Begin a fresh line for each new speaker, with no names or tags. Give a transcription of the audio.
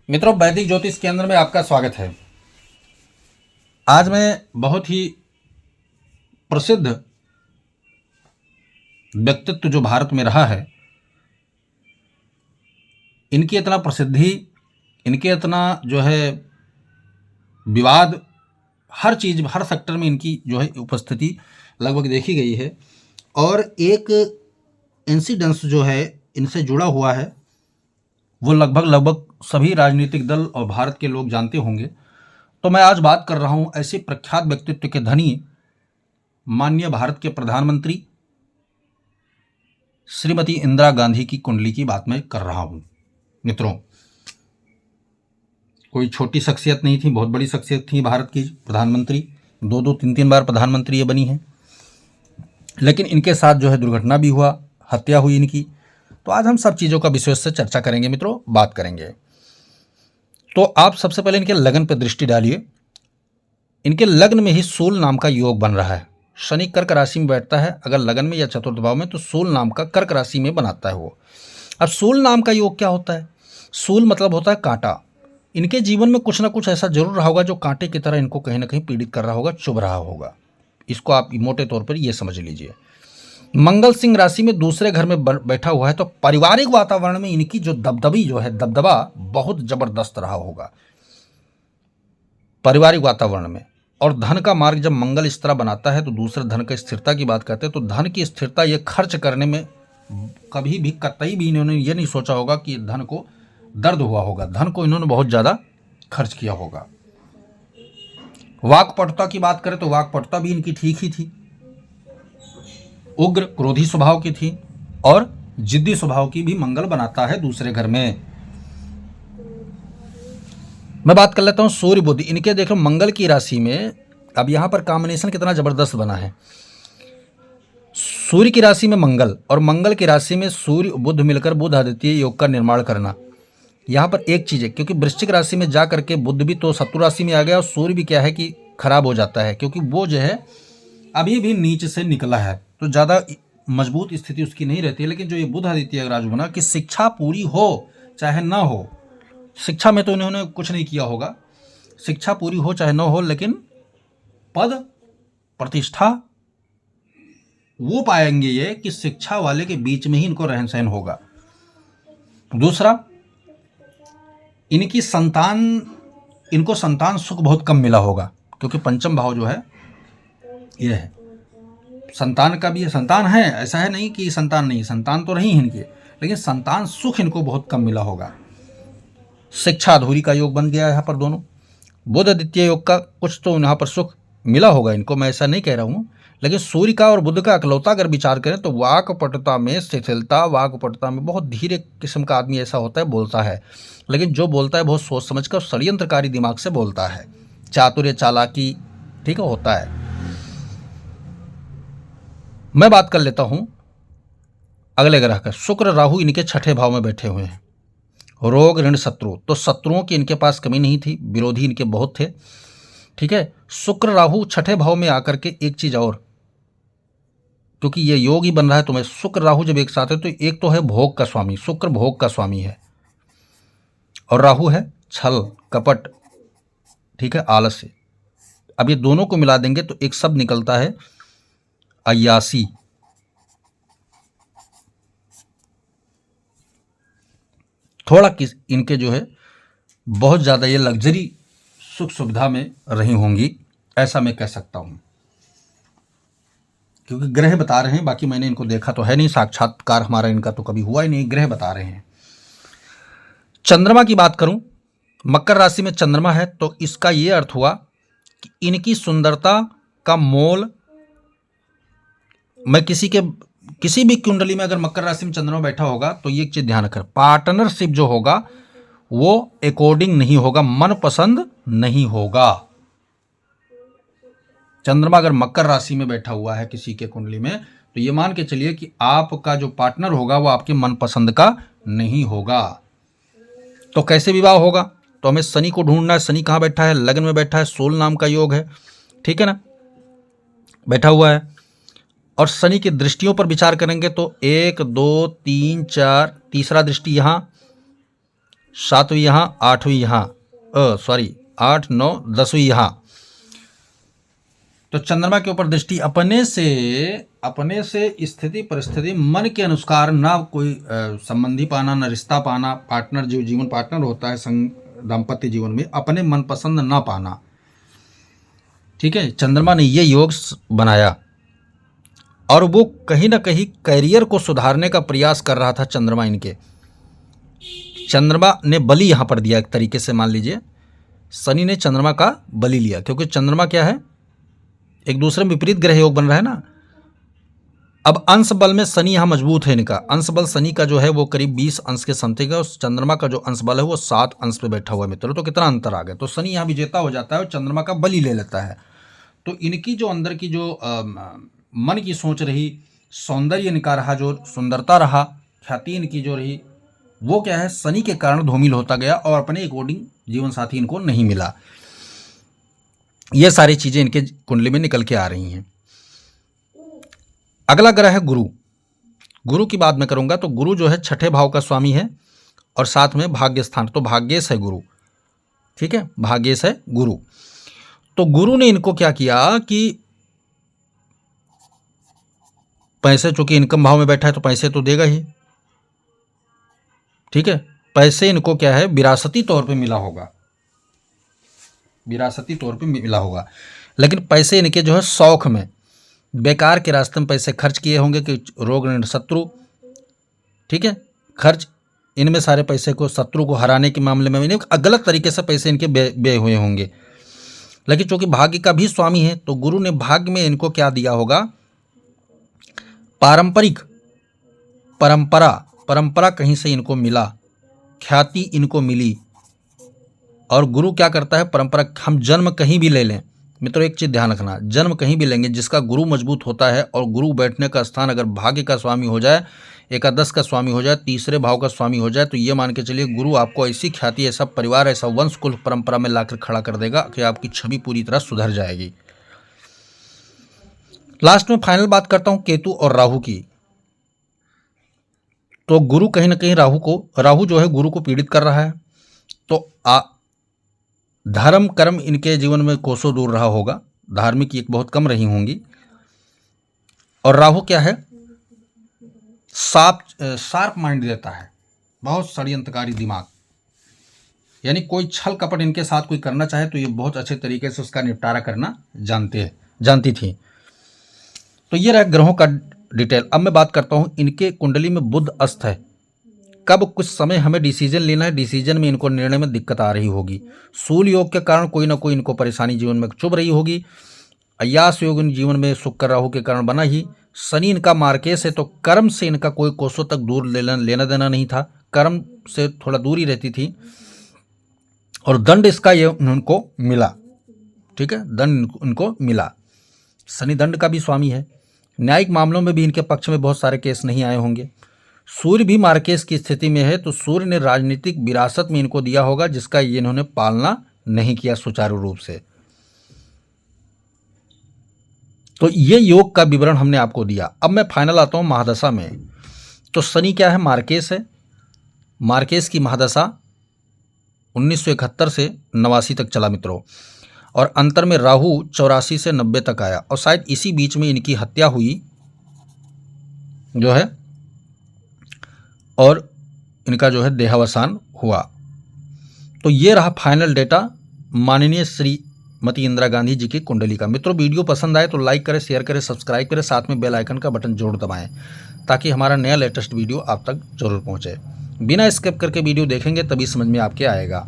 मित्रों, वैदिक ज्योतिष केंद्र में आपका स्वागत है। आज मैं बहुत ही प्रसिद्ध व्यक्तित्व जो भारत में रहा है, इनकी इतना प्रसिद्धि, इनके इतना जो है विवाद, हर चीज़ हर सेक्टर में इनकी जो है उपस्थिति लगभग देखी गई है। और एक इंसिडेंस जो है इनसे जुड़ा हुआ है, वो लगभग सभी राजनीतिक दल और भारत के लोग जानते होंगे। तो मैं आज बात कर रहा हूँ ऐसे प्रख्यात व्यक्तित्व के धनी माननीय भारत के प्रधानमंत्री श्रीमती इंदिरा गांधी की कुंडली की बात मैं कर रहा हूँ। मित्रों, कोई छोटी शख्सियत नहीं थी, बहुत बड़ी शख्सियत थी भारत की प्रधानमंत्री। दो तीन बार प्रधानमंत्री ये बनी है। लेकिन इनके साथ जो है दुर्घटना भी हुआ, हत्या हुई इनकी। तो आज हम सब चीज़ों का विशेष से चर्चा करेंगे मित्रों, बात करेंगे। तो आप सबसे पहले इनके लगन पर दृष्टि डालिए। इनके लग्न में ही सूल नाम का योग बन रहा है। शनि कर्क राशि में बैठता है, अगर लगन में या चतुर्थ भाव में, तो सूल नाम का कर्क राशि में बनाता है वो। अब सूल नाम का योग क्या होता है? सूल मतलब होता है कांटा। इनके जीवन में कुछ ना कुछ ऐसा जरूर रहा होगा जो कांटे की तरह इनको कहीं ना कहीं पीड़ित कर रहा होगा, चुभ रहा होगा। इसको आप मोटे तौर पर ये समझ लीजिए। मंगल सिंह राशि में दूसरे घर में बैठा हुआ है, तो पारिवारिक वातावरण में इनकी जो दबदबा बहुत जबरदस्त रहा होगा पारिवारिक वातावरण में। और धन का मार्ग जब मंगल इस तरह बनाता है तो दूसरे धन की स्थिरता की बात करते हैं, तो धन की स्थिरता ये खर्च करने में कभी भी कतई भी इन्होंने ये नहीं सोचा होगा कि धन को दर्द हुआ होगा। धन को इन्होंने बहुत ज़्यादा खर्च किया होगा। वाक्पटुता की बात करें तो वाक्पटुता भी इनकी ठीक ही थी। उग्र क्रोधी स्वभाव की थी और जिद्दी स्वभाव की भी मंगल बनाता है दूसरे घर में। मैं बात कर लेता हूं सूर्य बुध। इनके देखो मंगल की राशि में, अब यहां पर कॉम्बिनेशन कितना जबरदस्त बना है। सूर्य की राशि में मंगल और मंगल की राशि में सूर्य बुध मिलकर बुध आदित्य योग का निर्माण करना। यहां पर एक चीज है, क्योंकि वृश्चिक राशि में जा करके बुध भी तो शत्रु राशि में आ गया और सूर्य भी क्या है कि खराब हो जाता है, क्योंकि वो जो है अभी भी नीच से निकला है, तो ज़्यादा मजबूत स्थिति उसकी नहीं रहती है। लेकिन जो ये बुध आदित्य राजु बना कि शिक्षा पूरी हो चाहे ना हो, शिक्षा में तो इन्होंने कुछ नहीं किया होगा, शिक्षा पूरी हो चाहे ना हो, लेकिन पद प्रतिष्ठा वो पाएंगे ये कि शिक्षा वाले के बीच में ही इनको रहन सहन होगा। दूसरा, इनको संतान सुख बहुत कम मिला होगा, क्योंकि पंचम भाव जो है ये है संतान का भी है। संतान है, ऐसा है नहीं कि संतान नहीं, संतान तो रही है इनके, लेकिन संतान सुख इनको बहुत कम मिला होगा। शिक्षा अधूरी का योग बन गया यहाँ पर दोनों। बुध आदित्य योग का कुछ तो यहाँ पर सुख मिला होगा इनको, मैं ऐसा नहीं कह रहा हूँ। लेकिन सूर्य का और बुध का अकलौता अगर विचार करें तो वाक्पटुता में शिथिलता, वाक्पटुता में बहुत धीरे किस्म का आदमी ऐसा होता है, बोलता है, लेकिन जो बोलता है बहुत सोच समझ कर षड्यंत्रकारी दिमाग से बोलता है, चातुर्य चालाकी, ठीक है, होता है। मैं बात कर लेता हूं अगले ग्रह का। शुक्र राहु इनके छठे भाव में बैठे हुए हैं। रोग ऋण शत्रु, तो शत्रुओं की इनके पास कमी नहीं थी, विरोधी इनके बहुत थे, ठीक है। शुक्र राहु छठे भाव में आकर के एक चीज और, क्योंकि ये योग ही बन रहा है, तो मैं शुक्र राहु जब एक साथ है तो एक तो है भोग का स्वामी, शुक्र भोग का स्वामी है, और राहु है छल कपट, ठीक है, आलस्य। अब ये दोनों को मिला देंगे तो एक शब्द निकलता है अय्यासी। थोड़ा किस इनके जो है बहुत ज़्यादा ये लग्जरी सुख सुविधा में रही होंगी, ऐसा मैं कह सकता हूँ, क्योंकि ग्रह बता रहे हैं। बाकी मैंने इनको देखा तो है नहीं, साक्षात्कार हमारा इनका तो कभी हुआ ही नहीं, ग्रह बता रहे हैं। चंद्रमा की बात करूं, मकर राशि में चंद्रमा है, तो इसका ये अर्थ हुआ कि इनकी सुंदरता का मोल, मैं किसी भी कुंडली में अगर मकर राशि में चंद्रमा बैठा होगा तो ये चीज ध्यान रखें, पार्टनरशिप जो होगा वो अकॉर्डिंग नहीं होगा, मन पसंद नहीं होगा। चंद्रमा अगर मकर राशि में बैठा हुआ है किसी के कुंडली में, तो ये मान के चलिए कि आपका जो पार्टनर होगा वो आपके मन पसंद का नहीं होगा। तो कैसे विवाह होगा? तो हमें शनि को ढूंढना है। शनि कहाँ बैठा है? लग्न में बैठा है, सोल नाम का योग है, ठीक है ना, बैठा हुआ है। और शनि की दृष्टियों पर विचार करेंगे तो 1 2 3 4, तीसरा दृष्टि यहाँ 7वीं यहाँ, 8वीं यहाँ, 8, 9, 10वीं यहाँ। तो चंद्रमा के ऊपर दृष्टि अपने से स्थिति परिस्थिति मन के अनुसार ना कोई संबंधी पाना, ना रिश्ता पाना, पार्टनर जो जीवन पार्टनर होता है दाम्पत्य जीवन में अपने मनपसंद ना पाना। ठीक है, चंद्रमा ने ये योग बनाया और वो कहीं ना कहीं कैरियर को सुधारने का प्रयास कर रहा था। चंद्रमा ने बलि यहाँ पर दिया एक तरीके से, मान लीजिए शनि ने चंद्रमा का बलि लिया, क्योंकि चंद्रमा क्या है, एक दूसरे में विपरीत ग्रह योग बन रहा है ना। अब अंश बल में शनि यहाँ मजबूत है, इनका अंश बल शनि का जो है वो करीब 20 अंश के समथिंग है, और चंद्रमा का जो अंश बल है वो 7 अंश पे बैठा हुआ है मित्रों। तो कितना अंतर आ गया। तो शनि यहाँ विजेता हो जाता है और चंद्रमा का बलि ले लेता है। तो इनकी जो अंदर की जो मन की सोच रही, सौंदर्य इनका रहा, जो सुंदरता रहा, ख्याति इनकी जो रही, वो क्या है, शनि के कारण धूमिल होता गया और अपने अकॉर्डिंग जीवन साथी इनको नहीं मिला। ये सारी चीजें इनके कुंडली में निकल के आ रही हैं। अगला ग्रह है गुरु। गुरु की बात मैं करूंगा तो गुरु जो है 6ठे भाव का स्वामी है और साथ में भाग्य स्थान, तो भाग्येश है गुरु। ठीक है, भाग्येश है गुरु। तो गुरु ने इनको क्या किया कि पैसे, चूंकि इनकम भाव में बैठा है तो पैसे तो देगा ही। ठीक है, पैसे इनको क्या है, विरासती तौर पे मिला होगा, विरासती तौर पे मिला होगा। लेकिन पैसे इनके जो है शौक में, बेकार के रास्ते में पैसे खर्च किए होंगे कि रोग शत्रु, ठीक है, खर्च इनमें सारे पैसे को शत्रु को हराने के मामले में इन्हें गलत तरीके से पैसे इनके बे हुए होंगे। लेकिन चूंकि भाग्य का भी स्वामी है तो गुरु ने भाग्य में इनको क्या दिया होगा, पारंपरिक परंपरा कहीं से इनको मिला, ख्याति इनको मिली। और गुरु क्या करता है, परंपरा, हम जन्म कहीं भी ले लें मित्रों, एक चीज ध्यान रखना, जन्म कहीं भी लेंगे, जिसका गुरु मजबूत होता है और गुरु बैठने का स्थान अगर भाग्य का स्वामी हो जाए, एकादश का स्वामी हो जाए, तीसरे भाव का स्वामी हो जाए, तो ये मान के चलिए गुरु आपको ऐसी ख्याति, ऐसा परिवार, ऐसा वंश कुल परंपरा में लाकर खड़ा कर देगा कि आपकी छवि पूरी तरह सुधर जाएगी। लास्ट में फाइनल बात करता हूं केतु और राहु की। तो गुरु कहीं ना कहीं राहु जो है गुरु को पीड़ित कर रहा है। तो धर्म कर्म इनके जीवन में कोसों दूर रहा होगा, धार्मिक एक बहुत कम रही होंगी। और राहु क्या है, शार्प माइंड देता है, बहुत षड्यंत्रकारी दिमाग, यानी कोई छल कपट इनके साथ कोई करना चाहे तो ये बहुत अच्छे तरीके से उसका निपटारा करना जानती थी। तो ये रहा ग्रहों का डिटेल। अब मैं बात करता हूं, इनके कुंडली में बुध अस्त है। कब कुछ समय हमें डिसीजन लेना है, डिसीजन में इनको निर्णय में दिक्कत आ रही होगी। सूल योग के कारण कोई ना कोई इनको परेशानी जीवन में चुभ रही होगी। अय्यास योग इन जीवन में शुक्र का राहु के कारण बना ही। शनि इनका मार्केश है तो कर्म से इनका कोई कोसों तक दूर लेना देना नहीं था, कर्म से थोड़ा दूरी रहती थी। और दंड इसका ये उनको मिला, ठीक है, दंड इनको मिला। शनि दंड का भी स्वामी है। न्यायिक मामलों में भी इनके पक्ष में बहुत सारे केस नहीं आए होंगे। सूर्य भी मार्केश की स्थिति में है तो सूर्य ने राजनीतिक विरासत में इनको दिया होगा, जिसका ये इन्होंने पालना नहीं किया सुचारू रूप से। तो ये योग का विवरण हमने आपको दिया। अब मैं फाइनल आता हूं महादशा में। तो शनि क्या है, मार्केश है। मार्केश की महादशा 1971 से 89 तक चला मित्रों, और अंतर में राहु 84 से 90 तक आया, और शायद इसी बीच में इनकी हत्या हुई जो है, और इनका जो है देहावसान हुआ। तो ये रहा फाइनल डेटा माननीय श्रीमती इंदिरा गांधी जी की कुंडली का। मित्रों, वीडियो पसंद आए तो लाइक करें, शेयर करें, सब्सक्राइब करें, साथ में बेल आइकन का बटन जरूर दबाएं ताकि हमारा नया लेटेस्ट वीडियो आप तक जरूर पहुंचे। बिना स्किप करके वीडियो देखेंगे तभी समझ में आपके आएगा।